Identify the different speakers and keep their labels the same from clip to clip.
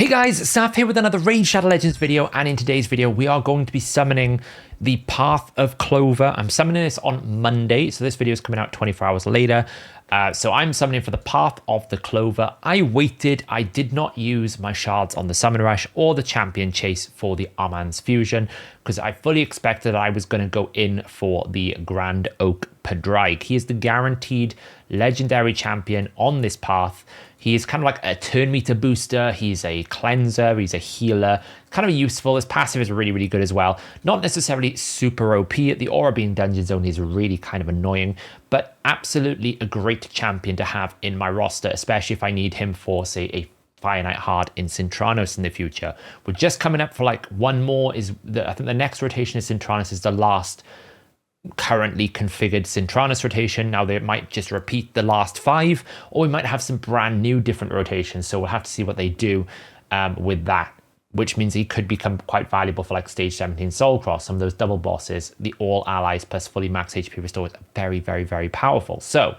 Speaker 1: Hey guys, Saf here with another Raid Shadow Legends video, and in today's video we are going to be summoning the Path of Clover. I'm summoning this on Monday, so this video is coming out 24 hours later. So I'm summoning for the Path of the Clover. I waited, I did not use my shards on the Summon Rush or the Champion Chase for the Armand's Fusion, because I fully expected I was going to go in for the Grand Oak Padraig. He is the guaranteed legendary champion on this path. He is kind of like a turn meter booster. He's a cleanser. He's a healer. Kind of useful. His passive is really, really good as well. Not necessarily super OP. The Aura Beam Dungeon Zone is really kind of annoying, but absolutely a great champion to have in my roster, especially if I need him for, say, a Fire Knight Hard in Cintranos in the future. We're just coming up for like one more. I think the next rotation of Cintranos is the last currently configured Cintranos rotation. Now they might just repeat the last 5, or we might have some brand new different rotations, so we'll have to see what they do with that, which means he could become quite valuable for like stage 17 Soul Cross. Some of those double bosses, the all allies plus fully max HP restore is very, very, very powerful. So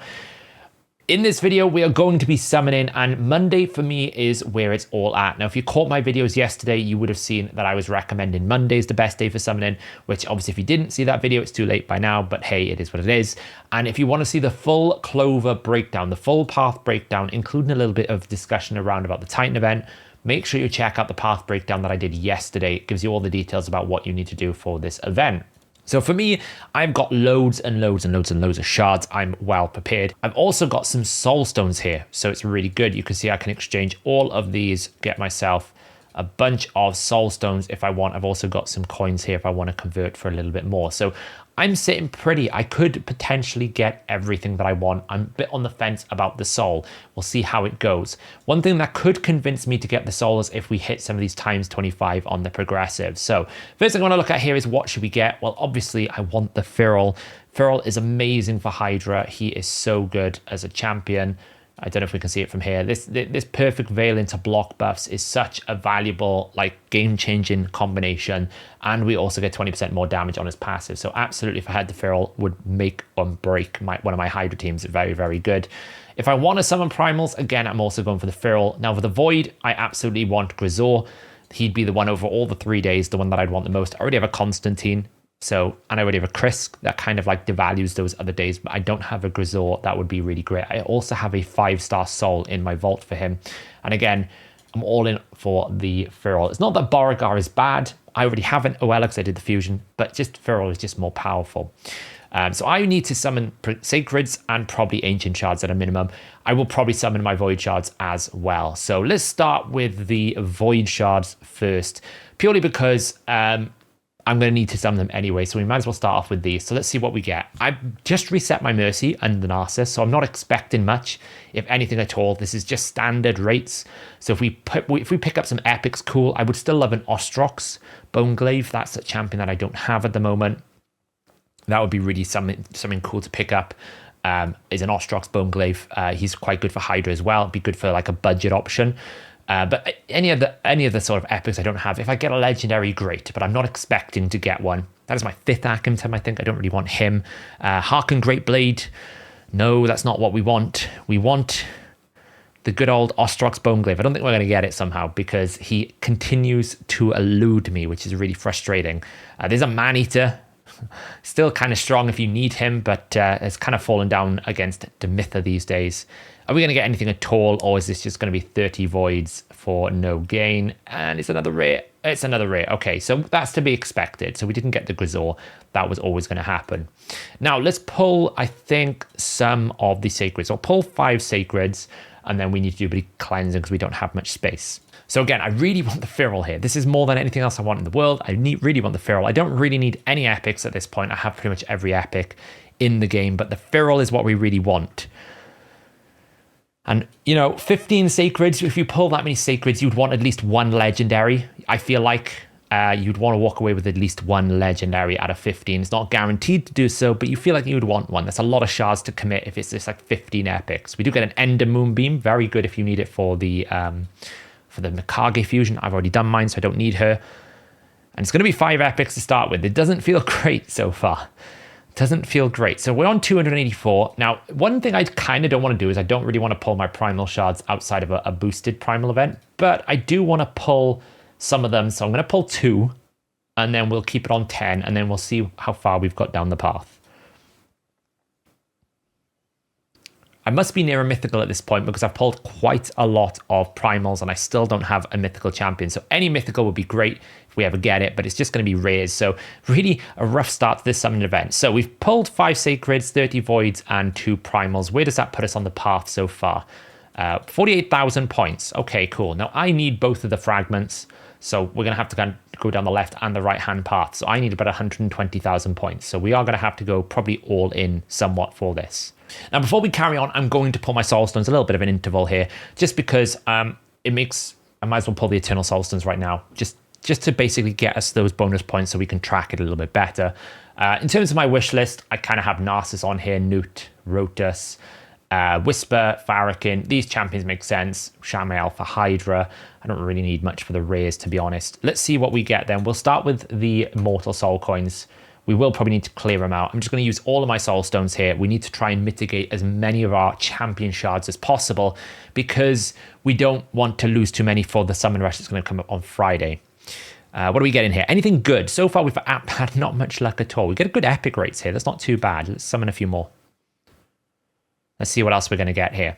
Speaker 1: in this video, we are going to be summoning, and Monday for me is where it's all at. Now, if you caught my videos yesterday, you would have seen that I was recommending Monday is the best day for summoning, which obviously if you didn't see that video, it's too late by now, but hey, it is what it is. And if you want to see the full Clover breakdown, the full path breakdown, including a little bit of discussion around about the Titan event, make sure you check out the path breakdown that I did yesterday. It gives you all the details about what you need to do for this event. So for me, I've got loads and loads and loads and loads of shards. I'm well prepared. I've also got some Soulstones here, so it's really good. You can see I can exchange all of these, get myself a bunch of Soulstones if I want. I've also got some coins here if I want to convert for a little bit more. So I'm sitting pretty. I could potentially get everything that I want. I'm a bit on the fence about the soul. We'll see how it goes. One thing that could convince me to get the soul is if we hit some of these times 25 on the progressive. So first thing I want to look at here is what should we get? Well, obviously I want the Firrol. Firrol is amazing for Hydra. He is so good as a champion. I don't know if we can see it from here. This perfect veil into block buffs is such a valuable, like, game-changing combination. And we also get 20% more damage on his passive. So absolutely, if I had the Firrol, would make or break one of my Hydra teams very, very good. If I want to summon primals, again, I'm also going for the Firrol. Now for the Void, I absolutely want Graazur. He'd be the one over all the 3 days, the one that I'd want the most. I already have a Constantine. So, and I already have a Krisk that kind of like devalues those other days, but I don't have a Graazur. That would be really great. I also have a 5-star soul in my vault for him. And again, I'm all in for the Firrol. It's not that Beauregard is bad. I already have an OL because I did the fusion, but just Firrol is just more powerful. So I need to summon Sacreds and probably Ancient Shards at a minimum. I will probably summon my Void Shards as well. So let's start with the Void Shards first, purely because I'm going to need to summon them anyway, so we might as well start off with these. So let's see what we get. I just reset my Mercy and the Narcissus, so I'm not expecting much, if anything at all. This is just standard rates. So if we pick up some epics, cool. I would still love an Ostrox Boneglaive. That's a champion that I don't have at the moment. That would be really something cool to pick up. Is an Ostrox Boneglaive. He's quite good for Hydra as well. It'd be good for like a budget option. But any of the sort of epics I don't have. If I get a legendary, great, but I'm not expecting to get one. That is my 5th Akimtum, I think. I don't really want him. Harken Great Blade. No, that's not what we want. We want the good old Ostrox Boneglaive. I don't think we're going to get it somehow because he continues to elude me, which is really frustrating. There's a Man-Eater. Still kind of strong if you need him, but it's kind of fallen down against Demitha these days. Are we going to get anything at all, or is this just going to be 30 voids for no gain? And it's another rare. It's another rare. Okay, so that's to be expected. So we didn't get the Graazur. That was always going to happen. Now let's pull, I think, some of the Sacreds. I'll pull 5 Sacreds, and then we need to do a bit of cleansing because we don't have much space. So again, I really want the Firrol here. This is more than anything else I want in the world. I really want the Firrol. I don't really need any epics at this point. I have pretty much every epic in the game, but the Firrol is what we really want. And, you know, 15 Sacreds, if you pull that many Sacreds, you'd want at least 1 legendary. I feel like you'd want to walk away with at least 1 legendary out of 15. It's not guaranteed to do so, but you feel like you would want one. That's a lot of shards to commit if it's just like 15 epics. We do get an Ender Moonbeam, very good if you need it for the Mikage fusion. I've already done mine, so I don't need her. And it's going to be 5 epics to start with. It doesn't feel great so far. Doesn't feel great. So we're on 284. Now, one thing I kind of don't want to do is I don't really want to pull my primal shards outside of a boosted primal event, but I do want to pull some of them. So I'm going to pull 2, and then we'll keep it on 10, and then we'll see how far we've got down the path. I must be near a mythical at this point because I've pulled quite a lot of primals and I still don't have a mythical champion. So any mythical would be great if we ever get it, but it's just going to be rares. So really a rough start to this summoning event. So we've pulled 5 sacreds, 30 voids, and 2 primals. Where does that put us on the path so far? 48,000 points. Okay, cool. Now I need both of the fragments. So we're going to have to go down the left and the right hand path. So I need about 120,000 points. So we are going to have to go probably all in somewhat for this. Now, before we carry on, I'm going to pull my Soulstones, a little bit of an interval here, just because it makes, I might as well pull the Eternal Soulstones right now, just to basically get us those bonus points so we can track it a little bit better. In terms of my wish list, I kind of have Narcissus on here, Newt, Rotus, Whisper, Farrakhan. These champions make sense. Shaman Alpha, Hydra. I don't really need much for the rares, to be honest. Let's see what we get then. We'll start with the Mortal Soul Coins. We will probably need to clear them out. I'm just going to use all of my Soul Stones here. We need to try and mitigate as many of our champion shards as possible because we don't want to lose too many for the summon rush that's going to come up on Friday. What do we get in here? Anything good? So far, we've had not much luck at all. We get good epic rates here. That's not too bad. Let's summon a few more. Let's see what else we're going to get here.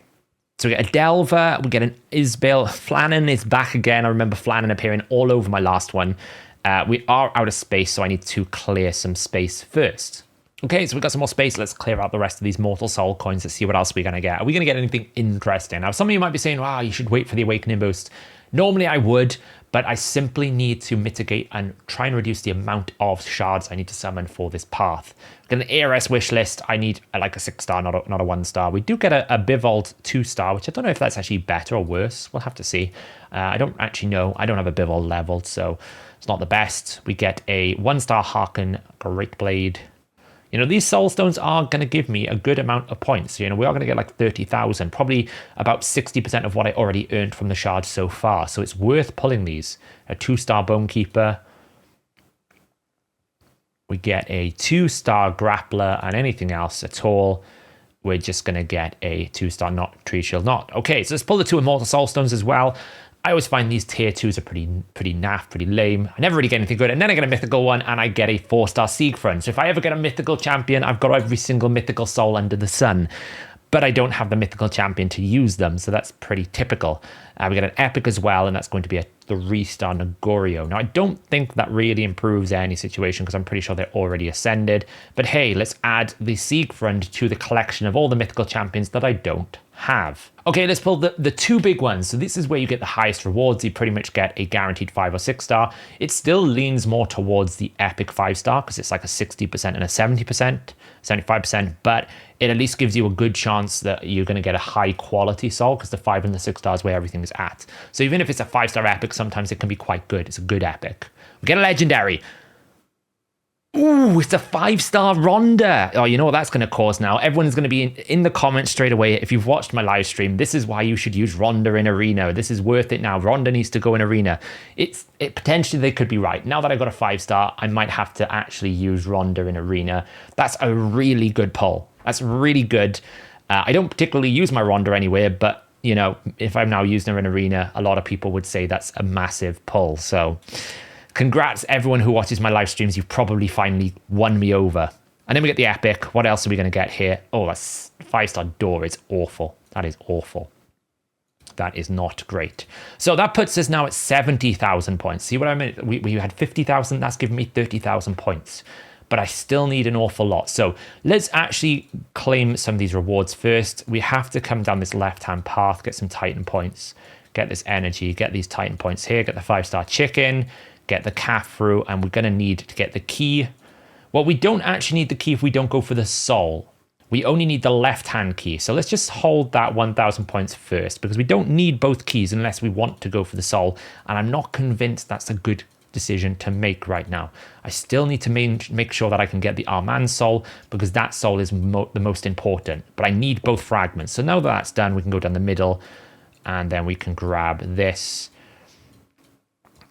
Speaker 1: So we get a Delver. We get an Isbil. Flannan is back again. I remember Flannan appearing all over my last one. We are out of space, so I need to clear some space first. Okay, so we've got some more space. Let's clear out the rest of these Mortal Soul Coins. Let's see what else we're going to get. Are we going to get anything interesting? Now, some of you might be saying, wow, you should wait for the Awakening boost. Normally I would, but I simply need to mitigate and try and reduce the amount of shards I need to summon for this path. Got an ARS wish list. I need like a 6-star, not a 1-star. We do get a Bivold 2-star, which I don't know if that's actually better or worse. We'll have to see. I don't actually know. I don't have a Bivold leveled, so it's not the best. We get a 1-star Harken, Great Blade. You know, these Soul Stones are going to give me a good amount of points. You know, we are going to get like 30,000, probably about 60% of what I already earned from the shards so far. So it's worth pulling these. A 2-star Bonekeeper. We get a 2-star Grappler, and anything else at all, we're just going to get a 2-star Not Tree Shield Not. Okay, so let's pull the 2 Immortal Soul Stones as well. I always find these tier 2s are pretty naff, pretty lame. I never really get anything good. And then I get a mythical one and I get a 4-star Siegfried. So if I ever get a mythical champion, I've got every single mythical soul under the sun. But I don't have the mythical champion to use them. So that's pretty typical. We get an epic as well, and that's going to be a 3-star Negorio. Now, I don't think that really improves any situation because I'm pretty sure they're already ascended. But hey, let's add the Siegfried to the collection of all the mythical champions that I don't have. Okay, let's pull the 2 big ones. So this is where you get the highest rewards. You pretty much get a guaranteed 5 or 6-star. It still leans more towards the epic 5-star because it's like a 60% and a 70%, 75%, but it at least gives you a good chance that you're going to get a high quality soul because the 5 and the 6 stars where everything is at. So even if it's a 5-star epic, sometimes it can be quite good. It's a good epic. We get a legendary. Ooh, it's a 5-star Ronda. Oh, you know what that's going to cause now? Everyone's going to be in the comments straight away. If you've watched my live stream, this is why you should use Ronda in Arena. This is worth it now. Ronda needs to go in Arena. It potentially they could be right. Now that I got a 5-star, I might have to actually use Ronda in Arena. That's a really good pull. That's really good. I don't particularly use my Ronda anywhere, but you know, if I'm now using her in Arena, a lot of people would say that's a massive pull. So congrats everyone who watches my live streams. You've probably finally won me over. And then we get the epic. What else are we going to get here? Oh, that's 5-star Door. It's awful. That is awful. That is not great. So that puts us now at 70,000 points. See what I mean? We had 50,000. That's given me 30,000 points. But I still need an awful lot. So let's actually claim some of these rewards first. We have to come down this left-hand path, get some Titan points, get this energy, get these Titan points here, get the 5-star chicken, get the calf fruit, and we're going to need to get the key. Well, we don't actually need the key if we don't go for the soul. We only need the left-hand key. So let's just hold that 1,000 points first because we don't need both keys unless we want to go for the soul. And I'm not convinced that's a good decision to make right now. I still need to make sure that I can get the Armand soul because that soul is the most important. But I need both fragments. So now that that's done, we can go down the middle and then we can grab this.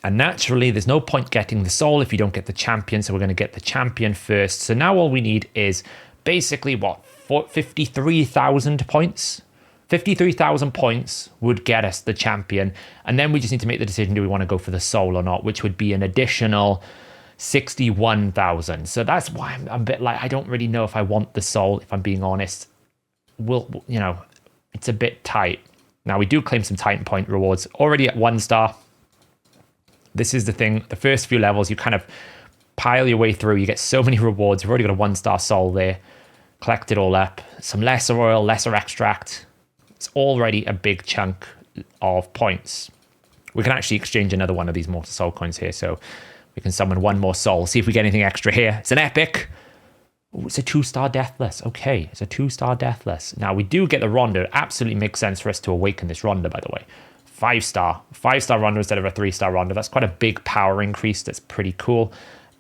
Speaker 1: And naturally, there's no point getting the soul if you don't get the champion. So we're going to get the champion first. So now all we need is basically what? 53,000 points? 53,000 points would get us the champion. And then we just need to make the decision, do we want to go for the soul or not? Which would be an additional 61,000. So that's why I'm a bit like, I don't really know if I want the soul, if I'm being honest. You know, it's a bit tight. Now we do claim some Titan point rewards already at 1 star. This is the thing, the first few levels, you kind of pile your way through. You get so many rewards. We've already got a 1-star soul there. Collect it all up. Some lesser oil, lesser extract. It's already a big chunk of points. We can actually exchange another one of these mortal soul coins here. So we can summon 1 more soul. See if we get anything extra here. It's an epic. Ooh, it's a 2-star deathless. Okay, it's a 2-star deathless. Now we do get the Rondo. It absolutely makes sense for us to awaken this Rondo, by the way. 5-star. 5-star Rondo instead of a 3-star Rondo. That's quite a big power increase. That's pretty cool.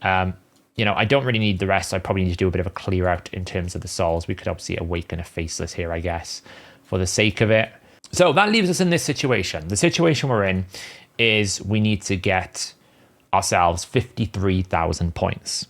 Speaker 1: You know, I don't really need the rest. I probably need to do a bit of a clear out in terms of the souls. We could obviously awaken a faceless here, I guess, for the sake of it. So that leaves us in this situation. The situation we're in is we need to get ourselves 53,000 points.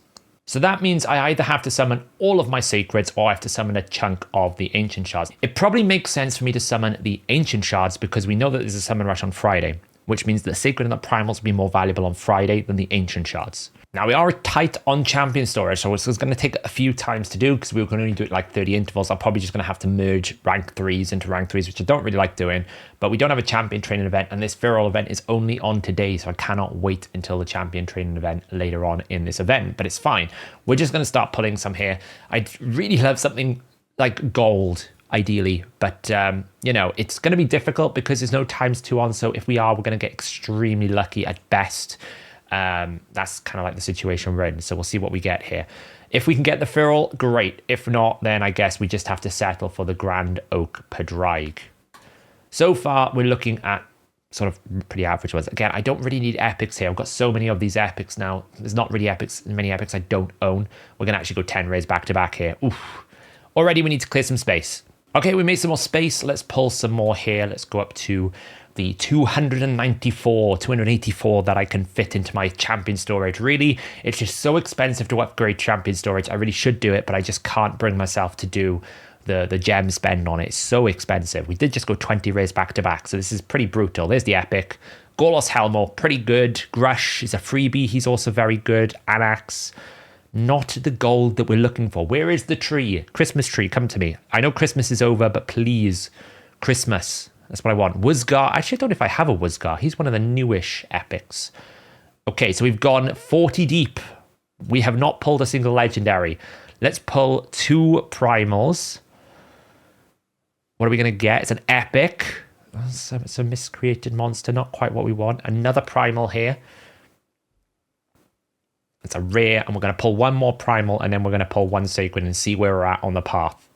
Speaker 1: So that means I either have to summon all of my sacreds or I have to summon a chunk of the ancient shards. It probably makes sense for me to summon the ancient shards because we know that there's a summon rush on Friday, which means the sacred and the primals will be more valuable on Friday than the ancient shards. Now we are tight on champion storage, so it's going to take a few times to do because we can only do it like 30 intervals. I'm probably just going to have to merge rank 3s into rank 3s, which I don't really like doing, but we don't have a champion training event and this Firrol event is only on today, so I cannot wait until the champion training event later on in this event, but it's fine. We're just going to start pulling some here. I'd really love something like gold, ideally, but you know, it's going to be difficult because there's no ×2 on, so if we are, we're going to get extremely lucky at best. That's kind of like the situation we're in, so we'll see what we get here. If we can get the Firrol, great. If not, then I guess we just have to settle for the Grand Oak Padraig. So far, we're looking at sort of pretty average ones. Again, I don't really need epics here. I've got so many of these epics now. There's not really many epics I don't own. We're going to actually go 10 rays back to back here. Oof. Already we need to clear some space. Okay, we made some more space. Let's pull some more here. Let's go up to the 284 that I can fit into my champion storage. Really, it's just so expensive to upgrade champion storage. I really should do it, but I just can't bring myself to do the gem spend on it. It's so expensive. We did just go 20 rays back to back, so this is pretty brutal. There's the epic. Golos Helmo, pretty good. Grush is a freebie. He's also very good. Anax, not the gold that we're looking for. Where is the tree? Christmas tree, come to me. I know Christmas is over, but please, Christmas. That's what I want. Wuzgar. Actually, I don't know if I have a Wuzgar. He's one of the newish epics. Okay, so we've gone 40 deep. We have not pulled a single legendary. Let's pull 2 primals. What are we going to get? It's an epic. It's a miscreated monster. Not quite what we want. Another primal here. It's a rare. And we're going to pull 1 more primal. And then we're going to pull 1 sacred and see where we're at on the path.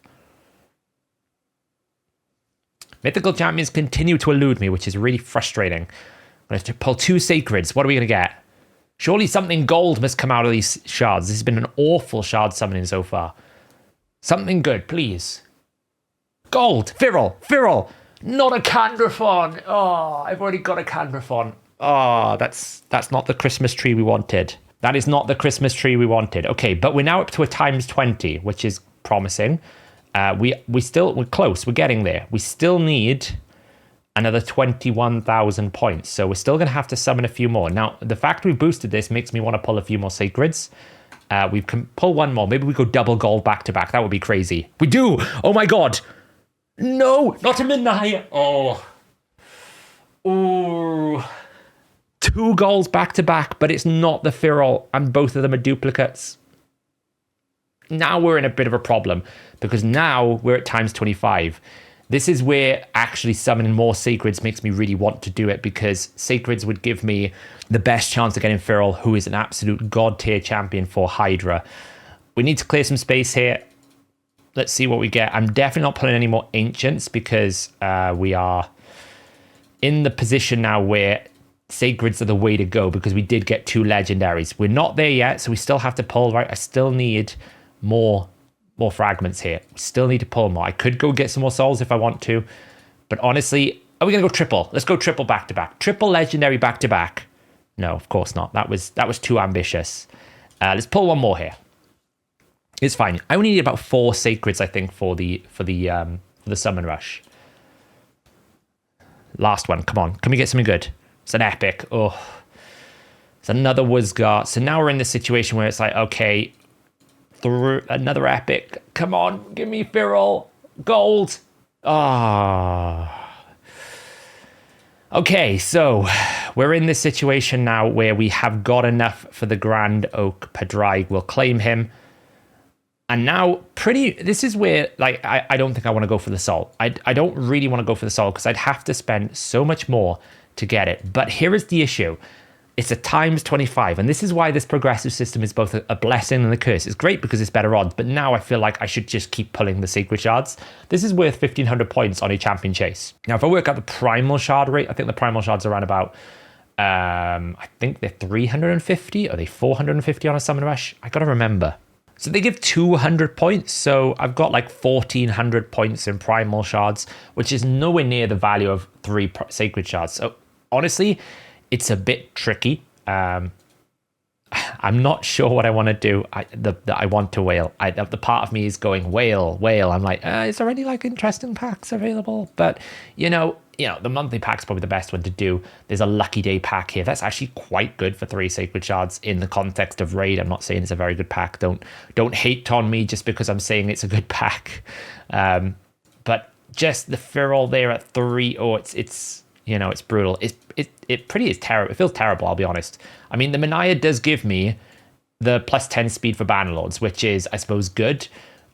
Speaker 1: Mythical champions continue to elude me, which is really frustrating. I'm going to pull 2 sacreds. What are we going to get? Surely something gold must come out of these shards. This has been an awful shard summoning so far. Something good, please. Gold. Firrol. Not a Candraphon. Oh, I've already got a Candraphon. Oh, that's not the Christmas tree we wanted. That is not the Christmas tree we wanted. Okay, but we're now up to a ×20, which is promising. We're close. We're getting there. We still need another 21,000 points. So we're still going to have to summon a few more. Now, the fact we've boosted this makes me want to pull a few more sacreds. We can pull 1 more. Maybe we go double gold back to back. That would be crazy. We do. Oh my God. No, not a midnight. Oh. Ooh. 2 golds back to back, but it's not the Firrol, and both of them are duplicates. Now we're in a bit of a problem because now we're at ×25. This is where actually summoning more sacreds makes me really want to do it because sacreds would give me the best chance of getting Firrol, who is an absolute god tier champion for Hydra. We need to clear some space here. Let's see what we get. I'm definitely not pulling any more ancients because we are in the position now where sacreds are the way to go because we did get 2 legendaries. We're not there yet, so we still have to pull, right? I still need more fragments here. We still need to pull more. I could go get some more souls if I want to, but honestly, are we going to go triple? Let's go triple back to back. Triple legendary back to back. No, of course not. That was too ambitious. Let's pull one more here. It's fine. I only need about 4 sacreds, I think, for the summon rush. Last one. Come on. Can we get something good? It's an epic. Oh, it's another Wuzgar. So now we're in this situation where it's like, okay, through another epic. Come on, give me Firrol. Gold. Ah. Okay, so we're in this situation now where we have got enough for the Grand Oak Padraig. We'll claim him. And now this is where, like, I don't think I want to go for the soul. I don't really want to go for the soul because I'd have to spend so much more to get it. But here is the issue. It's a times 25. And this is why this progressive system is both a blessing and a curse. It's great because it's better odds. But now I feel like I should just keep pulling the sacred shards. This is worth 1,500 points on a champion chase. Now, if I work out the primal shard rate, I think the primal shards are around about, I think they're 350. Are they 450 on a summon rush? I got to remember. So they give 200 points. So I've got like 1,400 points in primal shards, which is nowhere near the value of 3 sacred shards. So honestly, it's a bit tricky. I'm not sure what I want to do. I want to whale. The part of me is going whale. I'm like, is there any like interesting packs available? But you know, the monthly pack's probably the best one to do. There's a lucky day pack here. That's actually quite good for 3 sacred shards in the context of raid. I'm not saying it's a very good pack. Don't hate on me just because I'm saying it's a good pack. But just the Firrol there at 3. Oh, it's it's brutal. It pretty is terrible. It feels terrible, I'll be honest. I mean, the Minaya does give me the +10 speed for Bannerlords, which is, I suppose, good.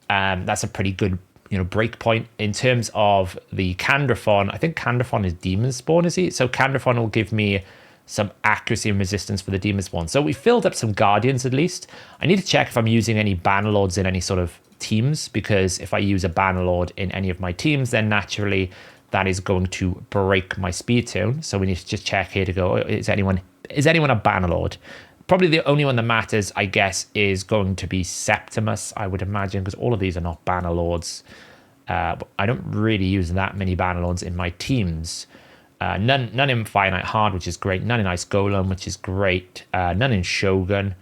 Speaker 1: That's a pretty good, break point. In terms of the Candrathon, I think Candrathon is Demon Spawn, is he? So Candrathon will give me some accuracy and resistance for the Demon Spawn. So we filled up some Guardians at least. I need to check if I'm using any Bannerlords in any sort of teams, because if I use a Bannerlord in any of my teams, then naturally that is going to break my speed tune. So we need to just check here to go, is anyone a Bannerlord? Probably the only one that matters, I guess, is going to be Septimus, I would imagine, because all of these are not Bannerlords. I don't really use that many Bannerlords in my teams. None in Finite Hard, which is great. None in Ice Golem, which is great. None in Shogun.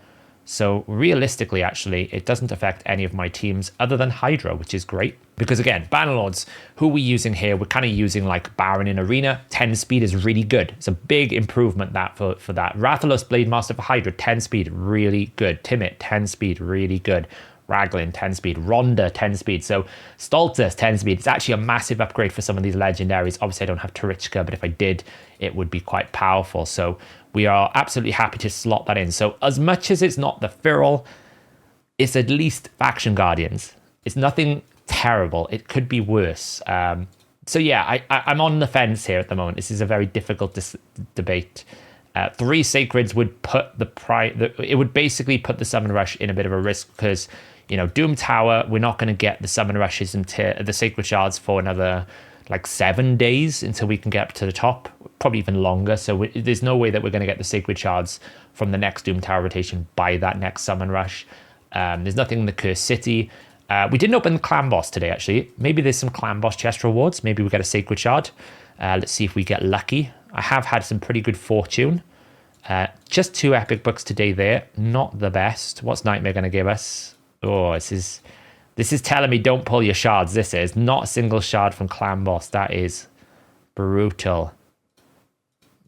Speaker 1: So realistically, actually, it doesn't affect any of my teams other than Hydra, which is great. Because again, Bannerlords, who are we using here? We're kind of using like Baron in Arena. 10 speed is really good. It's a big improvement for that. Rathalos Blade Master for Hydra, 10 speed, really good. Timid, 10 speed, really good. Raglan, 10 speed. Rhonda, 10 speed. So Stultus, 10 speed. It's actually a massive upgrade for some of these legendaries. Obviously, I don't have Tarichka, but if I did, it would be quite powerful. So we are absolutely happy to slot that in. So as much as it's not the Firrol, it's at least Faction Guardians. It's nothing terrible. It could be worse. So yeah, I'm on the fence here at the moment. This is a very difficult debate. 3 sacreds would put it would basically put the summon rush in a bit of a risk because, Doom Tower, we're not going to get the summon rushes until the sacred shards for another like 7 days until we can get up to the top, probably even longer. So there's no way that we're going to get the sacred shards from the next Doom Tower rotation by that next summon rush. There's nothing in the Cursed City. We didn't open the Clan Boss today, actually. Maybe there's some Clan Boss chest rewards. Maybe we get a sacred shard. Let's see if we get lucky. I have had some pretty good fortune. Just 2 epic books today there. Not the best. What's Nightmare going to give us? Oh, this is telling me don't pull your shards. This is not a single shard from Clan Boss. That is brutal.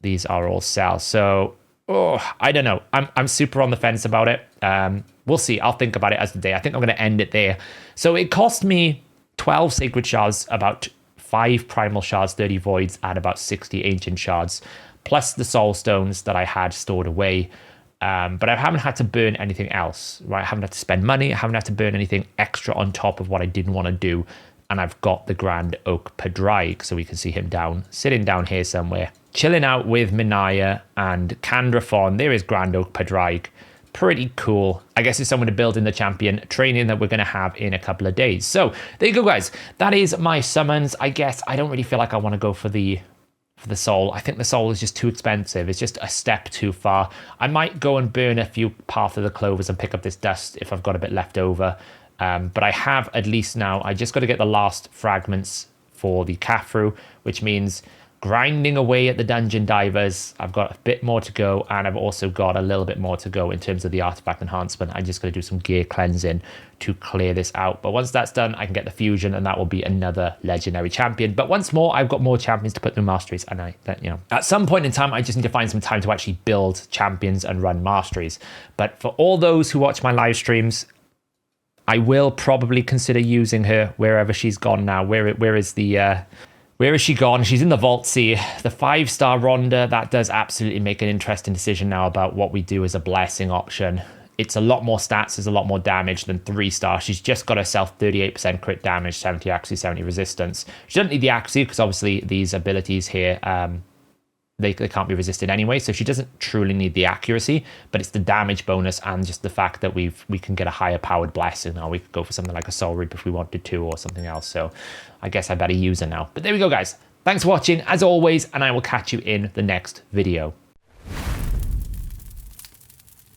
Speaker 1: These are all cells. So, I don't know. I'm super on the fence about it. We'll see. I'll think about it as the day. I think I'm going to end it there. So it cost me 12 sacred shards, about 5 primal shards, 30 voids, and about 60 ancient shards, plus the soulstones that I had stored away. But I haven't had to burn anything else, right? I haven't had to spend money. I haven't had to burn anything extra on top of what I didn't want to do. And I've got the Grand Oak Padraig, so we can see him sitting down here somewhere, chilling out with Minaya and Candrathon. There is Grand Oak Padraig. Pretty cool. I guess it's someone to build in the champion training that we're going to have in a couple of days. So there you go, guys. That is my summons. I guess I don't really feel like I want to go for the soul. I think the soul is just too expensive. It's just a step too far. I might go and burn a few Path of the Clovers and pick up this dust if I've got a bit left over. But I have at least now, I just got to get the last fragments for the Cathru, which means grinding away at the dungeon divers. I've got a bit more to go, and I've also got a little bit more to go in terms of the artifact enhancement. I'm just going to do some gear cleansing to clear this out. But once that's done, I can get the fusion, and that will be another legendary champion. But once more, I've got more champions to put through masteries, and at some point in time, I just need to find some time to actually build champions and run masteries. But for all those who watch my live streams, I will probably consider using her wherever she's gone now. Where is she gone? She's in the Vault Sea. The 5-star Rhonda, that does absolutely make an interesting decision now about what we do as a blessing option. It's a lot more stats, there's a lot more damage than 3-star. She's just got herself 38% crit damage, 70 accuracy, 70 resistance. She doesn't need the accuracy because obviously these abilities here, they can't be resisted anyway, so she doesn't truly need the accuracy, but it's the damage bonus and just the fact that we can get a higher powered blessing now. We could go for something like a Soul Reap if we wanted to, or something else, so I guess I better use her now. But there we go, guys. Thanks for watching, as always, and I will catch you in the next video.